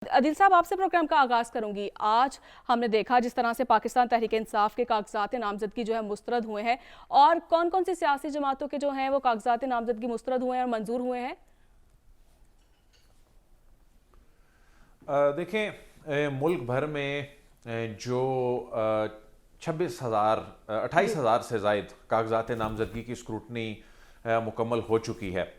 अदिल साहब, आपसे प्रोग्राम का आगाज़ करूंगी। आज हमने देखा जिस तरह से पाकिस्तान तहरीक इंसाफ के कागजात नामजदगी जो है मुस्तरद हुए हैं, और कौन कौन सी सियासी जमातों के जो हैं वो कागजात नामजदगी मुस्तरद हुए हैं और मंजूर हुए हैं। देखें, मुल्क भर में जो 28,000 से ज़ायद कागजात नामजदगी की स्क्रूटनी मुकम्मल हो चुकी है।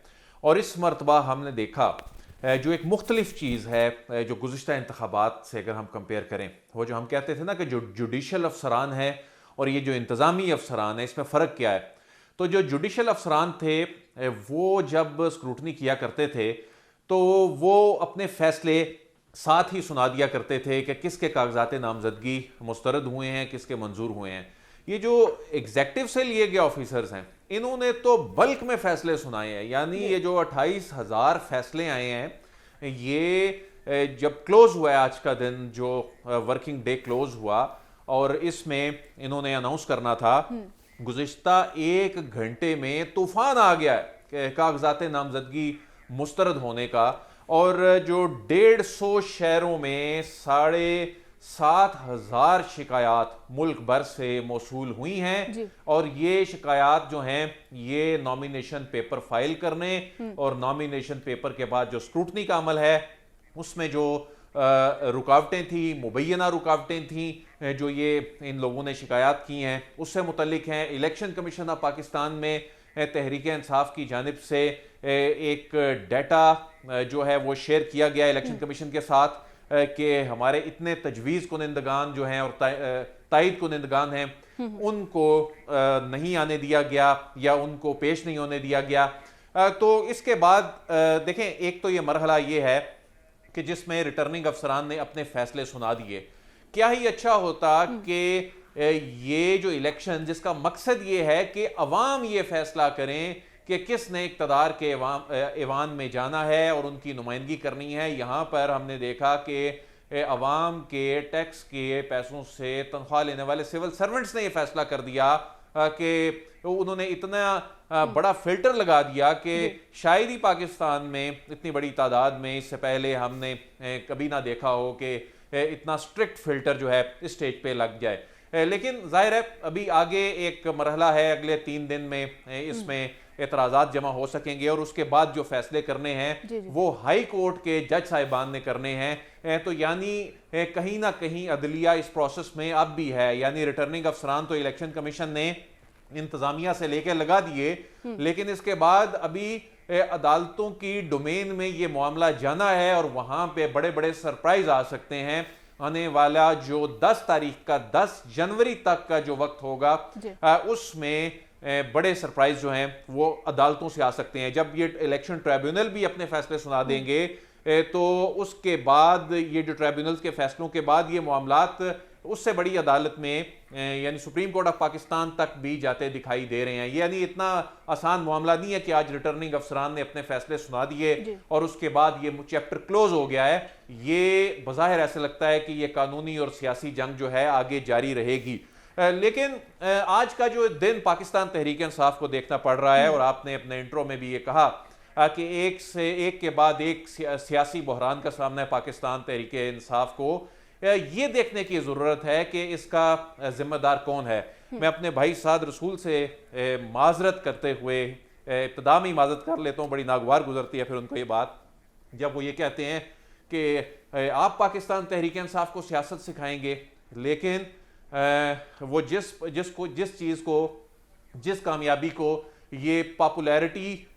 और इस मरतबा हमने देखा जो एक मुख्तलिफ चीज़ है जो गुज़िश्ता इंतखाबात से अगर हम कंपेयर करें, वो जो हम कहते थे ना कि जो जुडिशल अफसरान है और ये जो इंतज़ामी अफसरान है, इसमें फ़र्क क्या है। तो जो जुडिशल अफसरान थे वो जब स्क्रूटनी किया करते थे तो वो अपने फ़ैसले साथ ही सुना दिया करते थे कि किसके कागजात नामजदगी मुस्तरद हुए हैं, किसके मंजूर हुए हैं। ये जो एग्जेक्टिव से लिए गए ऑफिसर्स हैं, इन्होंने तो बल्क में फैसले सुनाए हैं। यानी ये जो 28,000 फैसले आए हैं, ये जब क्लोज हुआ है आज का दिन, जो वर्किंग डे क्लोज हुआ, और इसमें इन्होंने अनाउंस करना था, गुज़िश्ता 1 घंटे में तूफान आ गया है कागजात नामजदगी मुस्तरद होने का। और जो 150 शहरों में 7,500 शिकायत मुल्क भर से मौसूल हुई हैं। और ये शिकायत जो हैं ये नॉमिनेशन पेपर फाइल करने और नॉमिनेशन पेपर के बाद जो स्क्रूटनी का अमल है उसमें जो रुकावटें थी, मुबैना रुकावटें थी जो ये इन लोगों ने शिकायत की हैं, उससे मुतल्लिक हैं। इलेक्शन कमीशन ऑफ पाकिस्तान में तहरीक इंसाफ की जानिब से एक डाटा जो है वो शेयर किया गया इलेक्शन कमीशन के साथ कि हमारे इतने तजवीज़ कुनिंदगान जो हैं और तायद कुनिंदगान हैं, उनको नहीं आने दिया गया या उनको पेश नहीं होने दिया गया। तो इसके बाद देखें, एक तो ये मरहला ये है कि जिसमें रिटर्निंग अफसरान ने अपने फैसले सुना दिए। क्या ही अच्छा होता कि ये जो इलेक्शन, जिसका मकसद ये है कि अवाम ये फैसला करें कि किसने इक़्तिदार के ऐवान में जाना है और उनकी नुमाइंदगी करनी है। यहाँ पर हमने देखा कि अवाम के टैक्स के पैसों से तनख्वाह लेने वाले सिविल सर्वेंट्स ने यह फैसला कर दिया कि उन्होंने इतना बड़ा फिल्टर लगा दिया कि शायद ही पाकिस्तान में इतनी बड़ी तादाद में इससे पहले हमने कभी ना देखा हो कि इतना स्ट्रिक्ट फिल्टर जो है इस स्टेज पे लग जाए। लेकिन जाहिर है अभी आगे एक मरहला है, अगले 3 दिन में इसमें एतराज़ात जमा हो सकेंगे और उसके बाद जो फैसले करने हैं वो हाई कोर्ट के जज साहिबान ने करने हैं। तो यानी कहीं ना कहीं अदलिया इस प्रोसेस में अब भी है। यानी रिटर्निंग अफसरान तो इलेक्शन कमीशन ने इंतजामिया से लेकर लगा दिए, लेकिन इसके बाद अभी अदालतों की डोमेन में ये मामला जाना है और वहां पे बड़े बड़े सरप्राइज आ सकते हैं। आने वाला जो 10 तारीख का 10 जनवरी तक का जो वक्त होगा उसमें बड़े सरप्राइज जो हैं वो अदालतों से आ सकते हैं। जब ये इलेक्शन ट्राइब्यूनल भी अपने फैसले सुना देंगे तो उसके बाद ये जो ट्राइब्यूनल्स के फैसलों के बाद ये मामलात उससे बड़ी अदालत में यानी सुप्रीम कोर्ट ऑफ पाकिस्तान तक भी जाते दिखाई दे रहे हैं। यानी इतना आसान मामला नहीं है कि आज रिटर्निंग अफसरान ने अपने फैसले सुना दिए और उसके बाद ये चैप्टर क्लोज हो गया है। ये बज़ाहिर ऐसे लगता है कि ये कानूनी और सियासी जंग जो है आगे जारी रहेगी। लेकिन आज का जो दिन पाकिस्तान तहरीक इंसाफ को देखना पड़ रहा है, और आपने अपने इंट्रो में भी ये कहा कि एक से एक के बाद एक सियासी बहरान का सामना है पाकिस्तान तहरीक इंसाफ को। ये देखने की ज़रूरत है कि इसका जिम्मेदार कौन है। मैं अपने भाई साद रसूल से माजरत करते हुए इब्तिदा में माजरत कर लेता हूँ, बड़ी नागवार गुजरती है फिर उनको ये बात, जब वो ये कहते हैं कि आप पाकिस्तान तहरीक इंसाफ को सियासत सिखाएंगे, लेकिन वो जिस चीज़ को, जिस कामयाबी को ये पॉपुलैरिटी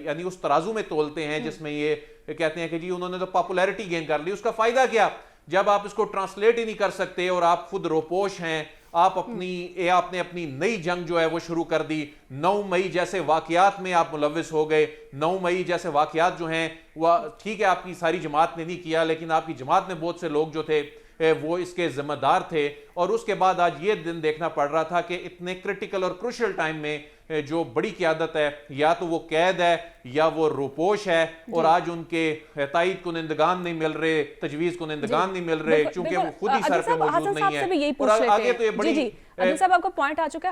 यानी उस तराजू में तोलते हैं जिसमें ये कहते हैं कि जी उन्होंने तो पॉपुलैरिटी गेन कर ली, उसका फ़ायदा क्या जब आप इसको ट्रांसलेट ही नहीं कर सकते और आप खुद रोपोश हैं। आपने अपनी नई जंग जो है वो शुरू कर दी। 9 मई जैसे वाकयात में आप मुलविस हो गए। 9 मई जैसे वाकयात जो हैं वह ठीक है आपकी सारी जमात ने नहीं किया, लेकिन आपकी जमात में बहुत से लोग जो थे वो इसके जिम्मेदार थे। और उसके बाद आज ये दिन देखना पड़ रहा था कि इतने क्रिटिकल और क्रुशियल टाइम में जो बड़ी क़यादत है या तो वो कैद है या वो रोपोश है, और आज उनके तायद कुनिंदगान नहीं मिल रहे, तजवीज़ कुनिंदगान नहीं मिल रहे, क्योंकि वो खुद ही सर पे मौजूद नहीं है। और आगे तो ये बड़ी साहब आपका पॉइंट आ चुका है।